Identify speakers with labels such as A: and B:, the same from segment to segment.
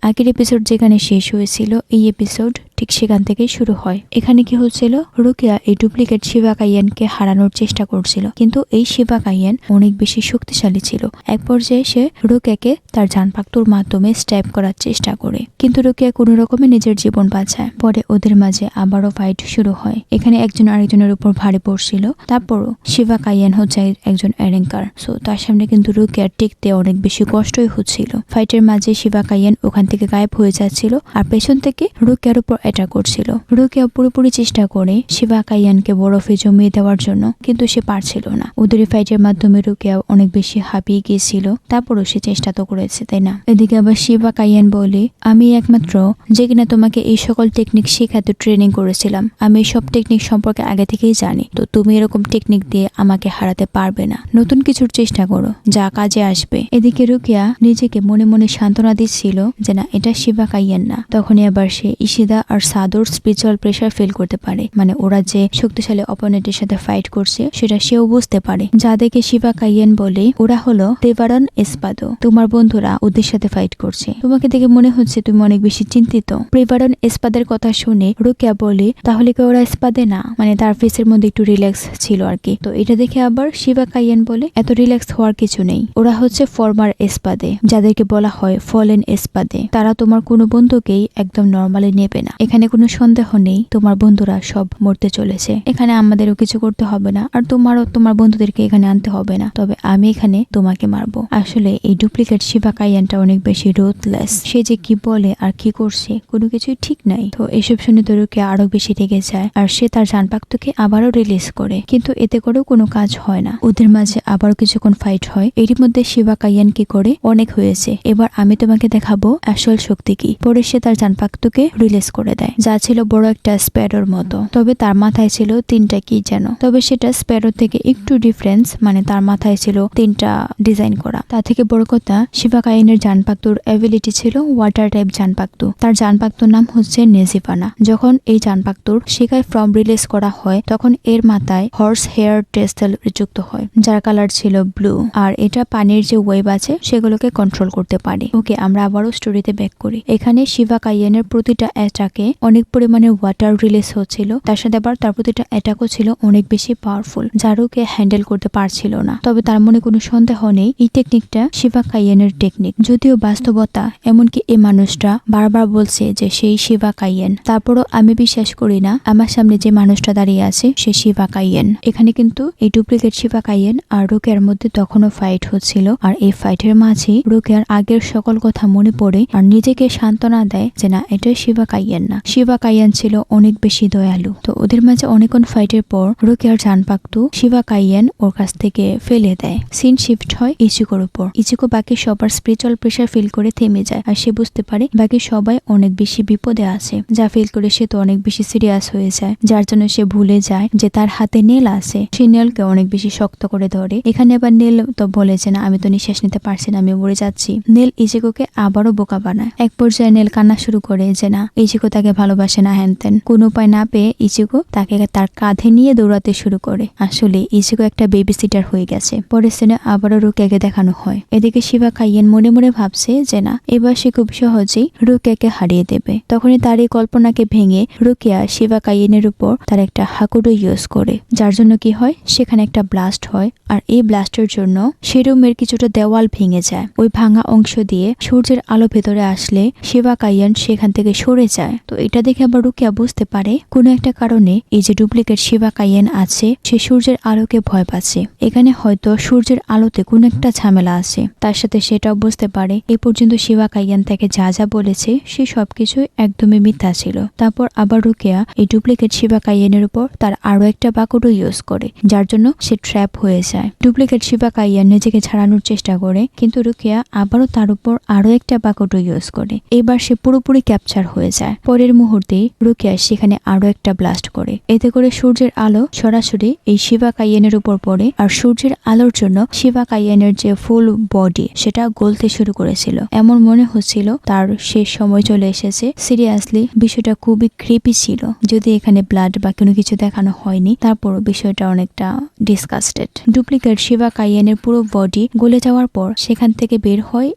A: আগের এপিসোড যেখানে শেষ হয়েছিল এই এপিসোড ঠিক সেখান থেকেই শুরু হয়। এখানে কি হচ্ছিল, রোকেয়া এই ডুপ্লিকেট শিবা কাইয়েনকে হারানোর চেষ্টা করছিল, কিন্তু এই শিবা কাইয়েন অনেক বেশি শক্তিশালী ছিল। এক পর্যায়ে সে রোকেয়াকে তার জানপাক্তুর মাধ্যমে স্ট্যাব করার চেষ্টা করে, কিন্তু রোকেয়া কোনো রকমে নিজের জীবন বাঁচায়। পরে ওদের মাঝে আবারও ফাইট শুরু হয়। এখানে একজন আরেকজনের উপর ভারী পড়ছিল। তারপরও শিবা কাইয়েন হচ্ছে একজন অ্যারেঙ্কার, সো তার সামনে কিন্তু রোকেয়ার টিকতে অনেক বেশি কষ্টই হচ্ছিল। ফাইটের মাঝে শিবা কাইয়েন ওখান থেকে গায়েব হয়ে যাচ্ছিল আর পেছন থেকে রোকেয়ার উপর অ্যাটাক করছিল। রোকেয়া পুরোপুরি চেষ্টা করে শিবা কাইয়ানকে বরফে জমিয়ে দেওয়ার জন্য, কিন্তু সে পারছিল না। ওদের ফাইটের মাধ্যমে রোকেয়া অনেক বেশি হাঁপিয়ে গিয়েছিল। তারপরও সে চেষ্টা তো করেছে, তাই না? এদিকে আবার শিবা কাইয়ান বলে, আমি একমাত্র যে কিনা তোমাকে এই সকল টেকনিক শেখাতে ট্রেনিং করেছিলাম। আমি এই সব টেকনিক সম্পর্কে আগে থেকেই জানি, তো তুমি এরকম টেকনিক দিয়ে আমাকে হারাতে পারবে না। নতুন কিছুর চেষ্টা করো, যা কাজে আসবে। এদিকে রোকেয়া নিজেকে মনে মনে সান্ত্বনা দিচ্ছিল যে না, এটা শিবা কাইয়ান না। তখনই আবার সে ইশিদা আর সাদোর স্পিরিচুয়াল প্রেসার ফিল করতে পারে, মানে ওরা যে শক্তিশালী অপোনেন্টের সাথে ফাইট করছে সেটা সেও বুঝতে পারে। যা দেখে শিবা কাইয়েন বলে, ওরা হলো প্রেভারন এসপাদো, তোমার বন্ধুরা ওদের সাথে ফাইট করছে। তোমাকে দেখে মনে হচ্ছে তুমি অনেক বেশি চিন্তিত। প্রেভারন এসপাদের কথা শুনে রোকেয়া বলে, তাহলে কি ওরা এসপাদে না? মানে তার ফেসের মধ্যে একটু রিল্যাক্স ছিল আর কি। তো এটা দেখে আবার শিবা কাইয়েন বলে, এত রিল্যাক্স হওয়ার কিছু নেই। ওরা হচ্ছে ফর্মার এসপাদে, যাদেরকে বলা হয় ফলেন এসপাদে। তারা তোমার কোনো বন্ধুকেই একদম নর্মালি নেবে না। এখানে কোনো সন্দেহ নেই, তোমার বন্ধুরা সব মরতে চলেছে। এখানে আমাদেরও কিছু করতে হবে না, আর তোমারও তোমার বন্ধুদেরকে এখানে আনতে হবে না। তবে আমি এখানে তোমাকে মারবো। আসলে এই ডুপ্লিকেট শিবা কাইয়ানটা অনেক বেশি রুথলেস। সে যে কি বলে আর কি করছে কোনো কিছুই ঠিক নাই। তো এসব শুনে তরুকে আরো বেশি রেগে যায়, আর সে তার জানপাক্তকে আবারও রিলিজ করে, কিন্তু এতে করেও কোনো কাজ হয় না। ওদের মাঝে আবারও কিছুক্ষণ ফাইট হয়। এরই মধ্যে শিবা কাইয়ান কি করে, অনেক হয়েছে, এবার আমি তোমাকে দেখাবো আসল শক্তি কি। পরে সে তার জানপাক্তকে রিলিজ করে দেয়, যা ছিল বড় একটা স্প্যারোর মতো। তবে তার মাথায় ছিল তিনটা কি যেন, তবে সেটা স্প্যারো থেকে একটু ডিফারেন্স, মানে তার মাথায় ছিল তিনটা ডিজাইন করা। তা থেকে বড় কথা, শিবা কাইয়েনের জানপাক্তুর অ্যাবিলিটি ছিল ওয়াটার টাইপ জানপাক্তু। তার জানপাক্তুর নাম হচ্ছে নেজিফানা। যখন এই জানপাক্তুর শিকায় ফ্রম রিলিজ করা হয়, তখন এর মাথায় হর্স হেয়ার টেস্টেল যুক্ত হয়, যার কালার ছিল ব্লু। আর এটা পানির যে ওয়েভ আছে সেগুলোকে কন্ট্রোল করতে পারে। ওকে, আমরা আবারও স্টোরিতে ব্যাক করি। এখানে শিবা কাইয়েনের প্রতিটা অ্যাটাকে অনেক পরিমাণে ওয়াটার রিলিজ হচ্ছিল, তার সাথে আবার তার প্রতিটা অ্যাটাকও ছিল অনেক বেশি পাওয়ারফুল, যারুকে হ্যান্ডেল করতে পারছিল না। তবে তার মনে কোনো সন্দেহ নেই, এই টেকনিকটা শিবা কাইয়েনের টেকনিক। যদিও বাস্তবতা, এমনকি এই মানুষটা বারবার বলছে যে সেই শিবা কাইয়েন, তারপরও আমি বিশ্বাস করি না আমার সামনে যে মানুষটা দাঁড়িয়ে আছে সে শিবা কাইয়েন। এখানে কিন্তু এই ডুপ্লিকেট শিবা কাইয়েন আর রোকেয়ার মধ্যে তখনও ফাইট হচ্ছিল, আর এই ফাইটের মাঝে রোকেয়ার আগের সকল কথা মনে পড়ে আর নিজেকে সান্ত্বনা দেয় যে না, এটা শিবা কাইয়েন না। শিবা কাইয়েন ছিল অনেক বেশি দয়ালু। তো ওদের মাঝে অনেকক্ষণ ফাইটের পর রোকেয়ার জানপাক্তু শিবা কাইয়েন ওর কাছ থেকে ফেলে দেয়। সিন শিফট হয় ইচিকোর উপর। ইচিকো বাকি সবার স্পিরিচুয়াল প্রেসার ফিল করে থেমে যায়, আর সে বুঝতে পারে বাকি সবাই অনেক বেশি বিপদে আছে। যা ফিল করে সে তো অনেক বেশি সিরিয়াস হয়ে যায়, যার জন্য সে ভুলে যায় যে তার হাতে নেল আছে। সে নেলকে অনেক বেশি শক্ত করে ধরে। এখানে আবার নেল তো বলে যে না, আমি তো নিঃশ্বাস নিতে পারছি না, আমি মরে যাচ্ছি। নেল ইচিকোকে আবারও বোকা বানায়। এক পর্যায়ে নেল কান্না শুরু করে যে না, ইচিকো তাকে ভালোবাসে না, হ্যানতেন। কোন উপায় না পেয়ে ইচিকো তাকে তার কাঁধে নিয়ে দৌড়াতে শুরু করে। আসলে ইচিকো একটা বেবি সিটার হয়ে গেছে। পরের সিনে আবারও রোকেয়াকে দেখানো হয়। এদিকে শিবা কাইয়েন মনে মনে ভাবছে যে না, এবার সে খুব সহজেই রোকেয়াকে হারিয়ে দেবে। তখনই তার এই কল্পনাকে ভেঙে রোকেয়া শিবা কাইয়েনের উপর তার একটা হাকুডো ইউজ করে, যার জন্য কি হয়, সেখানে একটা ব্লাস্ট হয়। আর এই ব্লাস্টের জন্য সে রুমের কিছুটা দেওয়াল ভেঙে যায়। ওই ভাঙা অংশ দিয়ে সূর্যের আলো ভেতরে আসলে শিবা কাইয়েন সেখান থেকে সরে যায়। তো এটা দেখে আবার রোকেয়া বুঝতে পারে কোনো একটা কারণে এই যে ডুপ্লিকেট শিবা কাইয়েন আছে সে সূর্যের আলোকে ভয় পাচ্ছে। এখানে হয়তো সূর্যের আলোতে কোনো একটা ঝামেলা আছে। তার সাথে সেটাও বুঝতে পারে এই পর্যন্ত শিবা কাইয়েন তাকে যা যা বলেছে সে সবকিছু একদমই মিথ্যা ছিল। তারপর আবার রোকেয়া এই ডুপ্লিকেট শিবা কাইয়েনের উপর তার আরো একটা বাকুডো ইউজ করে, যার জন্য সে ট্র্যাপ হয়ে যায়। ডুপ্লিকেট শিবা কাইয়েন নিজেকে ছাড়ানোর চেষ্টা করে, কিন্তু রোকেয়া আবারও তার উপর আরো একটা বাকুডো ইউজ করে। এবার সে পুরোপুরি ক্যাপচার হয়ে যায়। পরে পরের মুহূর্তে রুকিয়া সেখানে আরো একটা ব্লাস্ট করে। এতে করে সূর্যের আলো সরাসরি এই শিবা কাইয়েনের উপর পড়ে আর সূর্যের আলোর জন্য শিবা কাইয়েনের যে ফুল বডি সেটা গলতে শুরু করেছিল। এমন মনে হচ্ছিল তার শেষ সময় চলে এসেছে। সিরিয়াসলি বিষয়টা খুবই ক্রিপি ছিল। যদি এখানে ব্লাড বা কোনো কিছু দেখানো হয়নি, তারপরও বিষয়টা অনেকটা ডিসকাস্টেড। ডুপ্লিকেট শিবা কাইয়েনের পুরো বডি গলে যাওয়ার পর সেখান থেকে বের হয়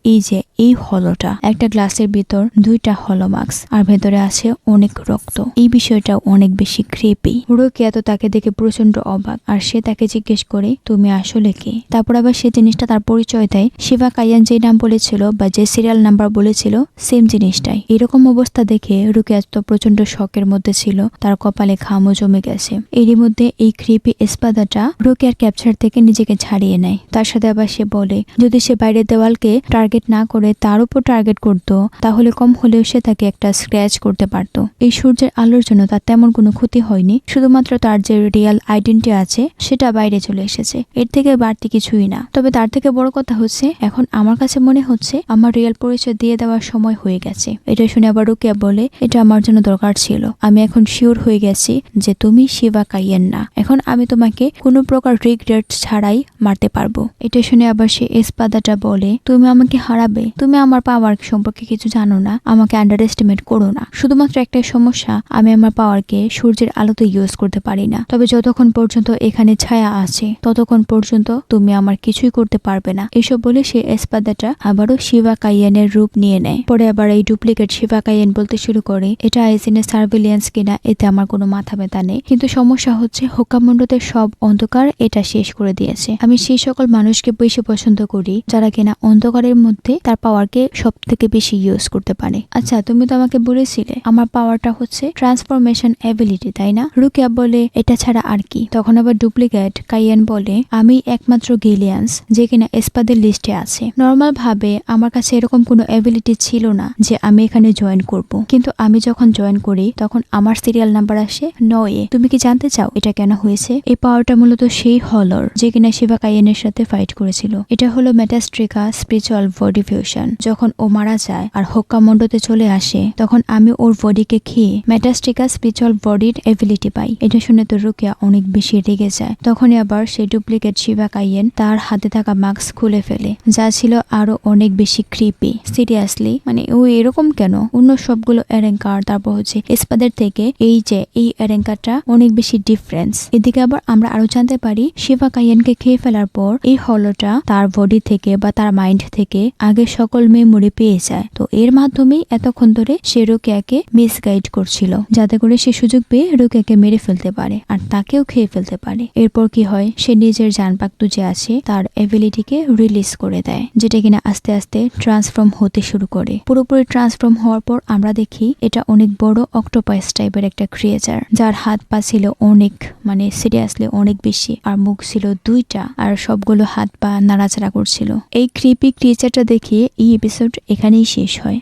A: এই হলোটা। একটা গ্লাসের ভিতর 2টা হলো মাস্ক আর ভেতরে আছে অনেক রক্ত। এই বিষয়টা অনেক বেশি ক্রিপি। রুকিয়া তো তাকে দেখে প্রচন্ড অবাক আর সে তাকে জিজ্ঞেস করে তুমি আসলে কে। তারপর আবার সে জিনিসটা তার পরিচয় দেয়। শিবা কাইয়ান যে নাম বলেছিল বা যে সিরিয়াল নাম্বার বলেছিল সেম জিনিসটাই। এরকম অবস্থা দেখে রুকিয়া তো প্রচন্ড শকের মধ্যে ছিল, তার কপালে ঘামও জমে গেছে। এরই মধ্যে এই ক্রিপি এসপাদাটা রুকিয়ার ক্যাপচার থেকে নিজেকে ছাড়িয়ে নেয়। তার সাথে আবার সে বলে যদি সে বাইরের দেওয়ালকে টার্গেট না করে তার উপর টার্গেট করত তাহলে কম হলেও সে তাকে একটা স্ক্র্যাচ করতে পারত। এই সূর্যের আলোর জন্য তার তেমন কোনো ক্ষতি হয়নি, শুধুমাত্র তার যে রিয়াল আইডেন্টি আছে সেটা বাইরে চলে এসেছে। এর থেকে বাড়তি কিছুই না। তবে তার থেকে বড় কথা হচ্ছে এখন আমার কাছে মনে হচ্ছে আমার রিয়াল পরিচয় দিয়ে দেওয়ার সময় হয়ে গেছে। এটা শুনে আবার রুকিয়া বলে এটা আমার জন্য দরকার ছিল। আমি এখন শিওর হয়ে গেছি যে তুমি শিবা কাইয়েন না। এখন আমি তোমাকে কোনো প্রকার রিগ্রেট ছাড়াই মারতে পারবো। এটা শুনে আবার সে এসপাদাটা বলে তুমি আমাকে হারাবে, তুমি আমার পাওয়ার সম্পর্কে কিছু জানো না, আমাকে আন্ডার এস্টিমেট করো না। শুধুমাত্র একটাই সমস্যা, আমি আমার পাওয়ারকে সূর্যের আলোতে ইউজ করতে পারি না। তবে যতক্ষণ পর্যন্ত এখানে ছায়া আছে ততক্ষণ পর্যন্ত তুমি আমার কিছুই করতে পারবে না। এসব বলে সে এসপাদাটা আবারও শিবা কাইয়েনের রূপ নিয়ে নেয়। পরে আবার এই ডুপ্লিকেট শিবা কাইয়েন বলতে শুরু করে এটা আইসিনের সার্ভিলিয়েন্স কিনা, এতে আমার কোনো মাথা ব্যথা নেই, কিন্তু সমস্যা হচ্ছে হোকামন্ডতে সব অন্ধকার এটা শেষ করে দিয়েছে। আমি সেই সকল মানুষকে বেশি পছন্দ করি যারা কিনা অন্ধকারের মধ্যে তার পাওয়ারকে সব থেকে বেশি ইউজ করতে পারে। আচ্ছা তুমি তো আমাকে বলেছিলে আমার পাওয়ারটা হচ্ছে ট্রান্সফরমেশন এবিলিটি, তাই না? রুকিয়া বলে এটা ছাড়া আর কি? তখন আবার ডুপ্লিকেট কাইয়েন বলে আমি একমাত্র গিলিয়ান্স যে কিনা এসপাদের লিস্টে আছে। নর্মাল ভাবে আমার কাছে এরকম কোনো এবিলিটি ছিল না যে আমি এখানে জয়েন করব, কিন্তু আমি যখন জয়েন করি তখন আমার সিরিয়াল নাম্বার আসে 9। তুমি কি জানতে চাও এটা কেন হয়েছে? এই পাওয়ারটা মূলত সেই হলর যে কিনা শিবা কাইয়েনের সাথে ফাইট করেছিল। এটা হলো মেটাস্ট্রিকা স্পিরিচুয়াল বডি ফিউশন। যখন ও মারা যায় আর হোক্কামন্ডতে চলে আসে তখন আমি ওর বডিকে খেয়ে মেটাস্ট্রিকা স্পিরিচুয়াল বডির এবিলিটি পাই। এটা শুনে তো রুকিয়া অনেক বেশি রেগে যায়। তখনই আবার সেই ডুপ্লিকেট শিবা কাইয়েন তার হাতে থাকা মাস্ক খুলে ফেলে, যা ছিল আরো অনেক বেশি ক্রিপি। সিরিয়াসলি মানে ও এরকম কেন? অন্য সবগুলো এরেঙ্কার তারপর হচ্ছে এসপাদের থেকে এই এরেঙ্কারটা অনেক বেশি ডিফারেন্স। এদিকে আবার আমরা আরো জানতে পারি শিবা কাইয়েনকে খেয়ে ফেলার পর এই হলোটা তার বডি থেকে বা তার মাইন্ড থেকে আগে সকল মেমোরি পেয়ে যায়। তো এর মাধ্যমেই এতক্ষণ ধরে সে রুকিয়াকে মিসগাইড করছিল, যাতে করে সে সুযোগ পেয়ে রুকিয়াকে মেরে ফেলতে পারে আর তাকেও খেয়ে ফেলতে পারে। এরপর কি হয়, সে নিজের জানপাক্তু যে আছে তার এবিলিটিকে রিলিজ করে দেয়, যেটা কিনা আস্তে আস্তে ট্রান্সফর্ম হতে শুরু করে। পুরোপুরি ট্রান্সফর্ম হওয়ার পর আমরা দেখি এটা অনেক বড় অক্টোপাস টাইপের একটা ক্রিয়েচার, যার হাত পা ছিল অনেক মানে সিরিয়াসলি অনেক বেশি, আর মুখ ছিল 2টা আর সবগুলো হাত পা নাড়াচাড়া করছিল। এই ক্রিপি ক্রিয়েচারটা দেখিয়ে এই এপিসোড এখানেই শেষ হয়।